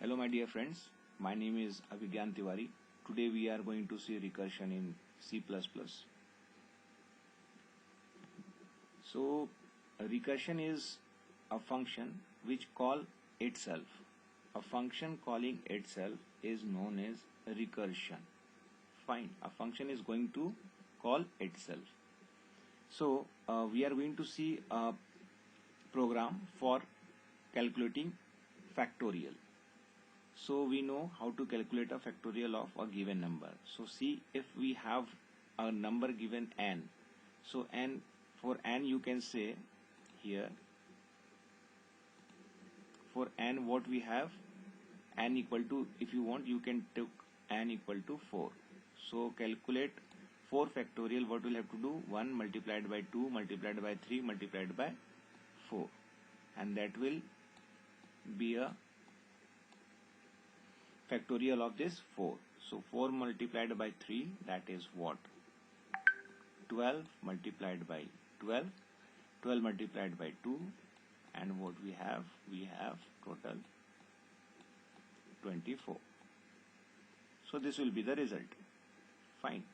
Hello my dear friends, my name is Abhigyan Tiwari. Today we are going to see recursion in C++. So a recursion is a function which call itself. A function calling itself is known as recursion. Fine, a function is going to call itself. So we are going to see a program for calculating factorial. So we know how to calculate a factorial of a given number. So see, if we have a number given n, so n, for n you can say here, for n what we have, n equal to, if you want you can take n equal to 4. So calculate 4 factorial, what we'll have to do, 1 multiplied by 2 multiplied by 3 multiplied by 4, and that will be a factorial of this 4. So 4 multiplied by 3, that is what, 12 multiplied by 12, 12 multiplied by 2, and what we have total 24. So this will be the result. Fine.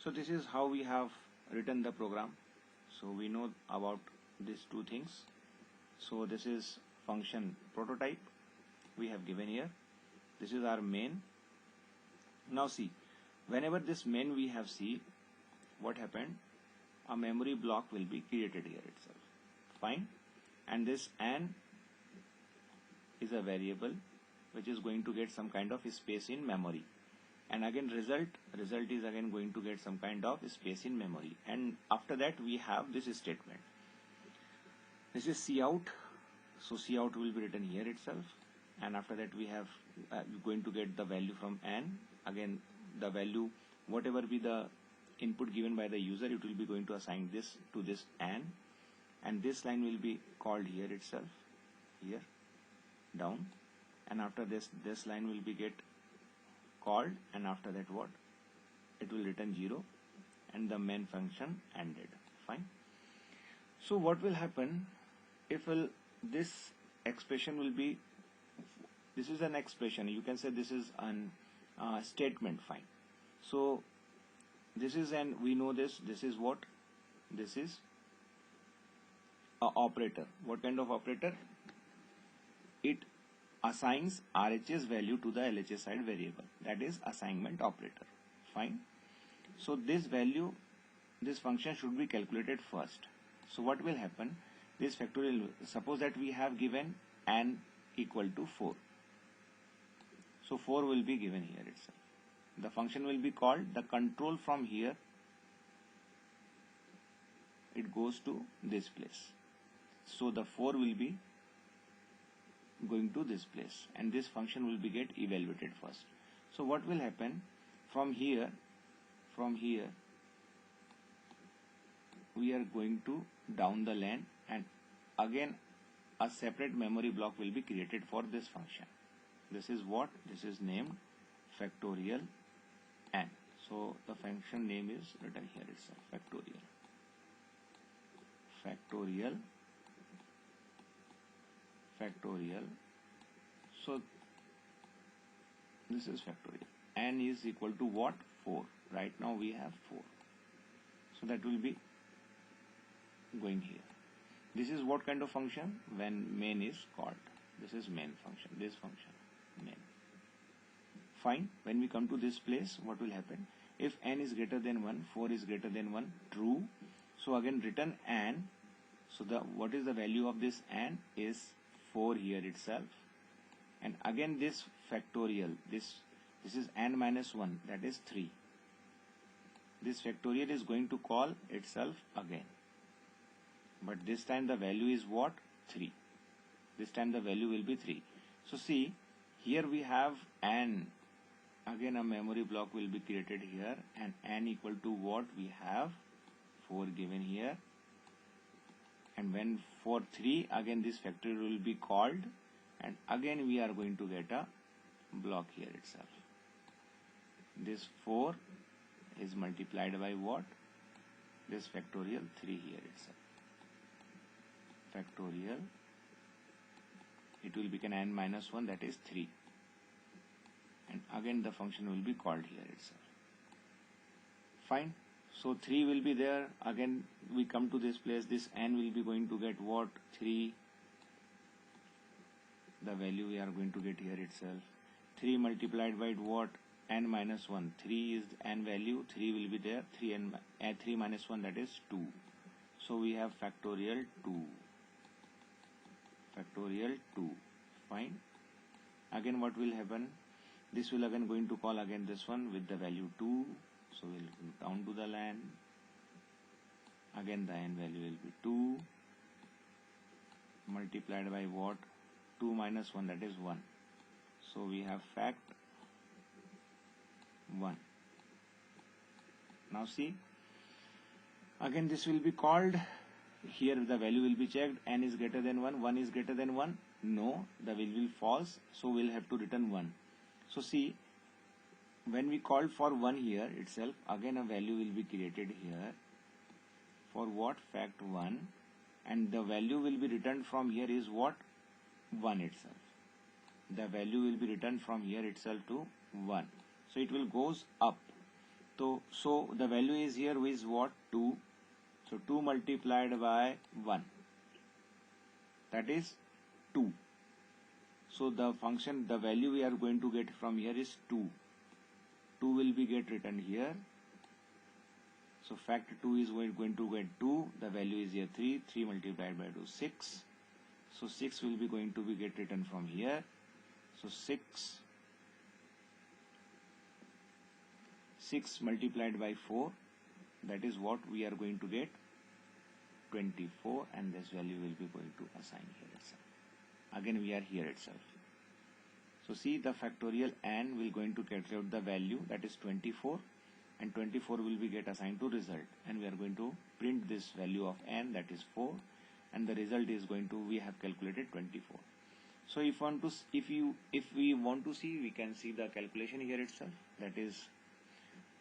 So this is how we have written the program. So we know about these two things. So this is function prototype we have given here. This is our main. Now see, whenever this main we have see, what happened, a memory block will be created here itself. Fine. And this n is a variable which is going to get some kind of space in memory. And again result is again going to get some kind of space in memory. And after that we have this statement. This is cout. So cout will be written here itself. And after that we have going to get the value from n. Again the value, whatever be the input given by the user, it will be going to assign this to this n, and this line will be called here itself, here down, and after this line will be get called, and after that what, it will return 0, and the main function ended. Fine. So what will happen if this expression will be, this is an expression, you can say this is an statement. Fine. So this is, and we know this is what, this is a operator. What kind of operator? It assigns RHS value to the LHS side variable, that is assignment operator. Fine. So this value, this function should be calculated first. So what will happen, this factorial, suppose that we have given n equal to 4. So 4 will be given here itself. The function will be called, the control from here, it goes to this place. So the 4 will be going to this place, and this function will be get evaluated first. So what will happen, from here we are going to down the lane, and again a separate memory block will be created for this function. This is what, this is named factorial n. So the function name is written here itself, factorial. So this is factorial. N is equal to what, 4. Right now we have 4. So that will be going here. This is what kind of function, when main is called. This is main function, this function main. Fine. When we come to this place, what will happen, if n is greater than 1, 4 is greater than 1, true. So again return n. So the, what is the value of this n is 4 here itself, and again this factorial, this is n minus 1, that is 3. This factorial is going to call itself again, but this time the value is what, 3. This time the value will be 3. So see, here we have n, again a memory block will be created here, and n equal to what we have, 4 given here, and when for 3, again this factorial will be called, and again we are going to get a block here itself. This 4 is multiplied by what, this factorial 3 here itself. Factorial, it will become n minus 1, that is 3. and again the function will be called here itself. Fine. So 3 will be there. Again we come to this place. This n will be going to get what? 3. The value we are going to get here itself. 3 multiplied by what? N minus 1. 3 is n value. 3 will be there. 3 minus 1, that is 2. So we have factorial 2. Factorial 2. Fine. Again what will happen? This will again going to call again this one with the value 2. So we'll go down to the line. Again the n value will be 2 multiplied by what? 2 minus 1, that is 1. So we have fact 1. Now see, again this will be called. Here the value will be checked. N is greater than 1. 1 is greater than 1. No, the value will be false. So we'll have to return 1. So see, when we called for 1 here itself, again a value will be created here. For what? Fact 1. And the value will be returned from here is what? 1 itself. The value will be returned from here itself to 1. So it will goes up. So the value is here is what? 2. So 2 multiplied by 1. That is 2. So the function, the value we are going to get from here is 2. 2 will be get written here. So fact 2 is going to get 2. The value is here 3. 3 multiplied by 2, 6. So 6 will be going to be get written from here. So 6 multiplied by 4, that is what we are going to get? 24, and this value will be going to assign here itself. Again we are here itself. So see, the factorial n will going to calculate the value, that is 24, and 24 will be get assigned to result, and we are going to print this value of n, that is 4, and the result is going to, we have calculated 24. So if we want to see, we can see the calculation here itself, that is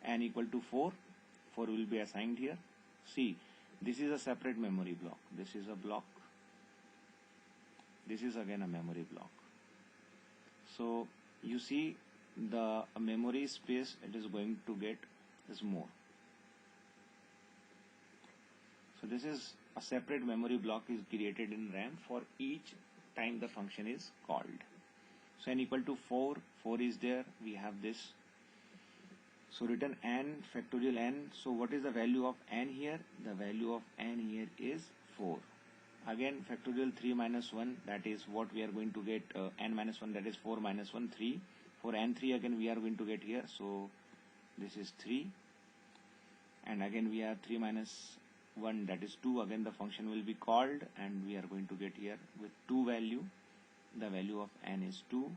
n equal to 4. 4 will be assigned here. See, this is a separate memory block. This is a block. This is again a memory block. So you see the memory space it is going to get is more. So this is a separate memory block is created in RAM for each time the function is called. So n equal to 4. 4 is there. We have this. So return n factorial n. So what is the value of n here? The value of n here is 4. Again factorial 3 minus 1, that is what we are going to get, n minus 1, that is 4 minus 1, 3. For n3 again we are going to get here. So this is 3. And again we have 3 minus 1, that is 2. Again the function will be called, and we are going to get here with 2 value. The value of n is 2.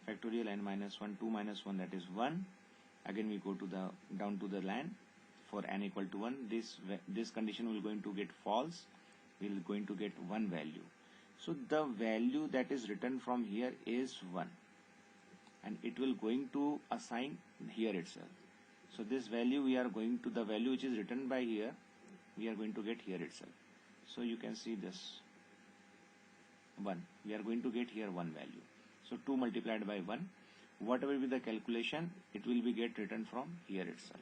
Factorial n minus 1, 2 minus 1, that is 1. Again we go to the down to the line. For n equal to 1, this condition will going to get false. We will going to get 1 value. So the value that is written from here is 1, and it will going to assign here itself. So this value we are going to, the value which is written by here, we are going to get here itself. So you can see this 1. We are going to get here 1 value. So 2 multiplied by 1. Whatever be the calculation, it will be get written from here itself.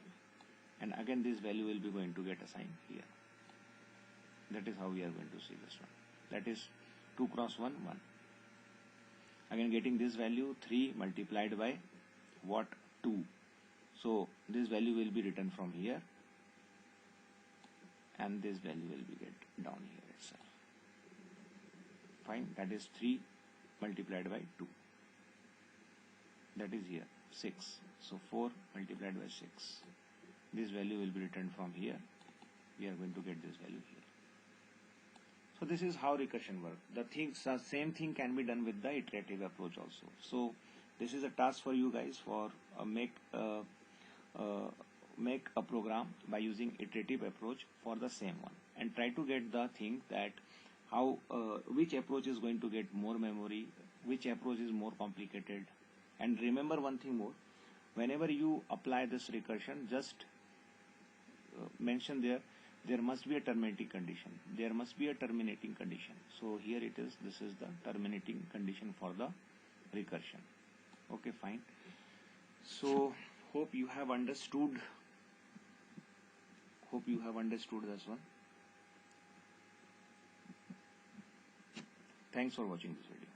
And again this value will be going to get assigned here. That is how we are going to see this one. That is 2 cross 1, 1. Again getting this value 3 multiplied by what? 2. So this value will be written from here, and this value will be get down here itself. Fine. That is 3 multiplied by 2. That is here 6. So 4 multiplied by 6. This value will be written from here. We are going to get this value here. So this is how recursion works. The same thing can be done with the iterative approach also. So this is a task for you guys for make a program by using iterative approach for the same one, and try to get the thing that how which approach is going to get more memory, which approach is more complicated. And remember one thing more, whenever you apply this recursion, just mention there must be a terminating condition. There must be a terminating condition. So here it is, this is the terminating condition for the recursion. Okay, fine. So hope you have understood. Hope you have understood this one. Thanks for watching this video.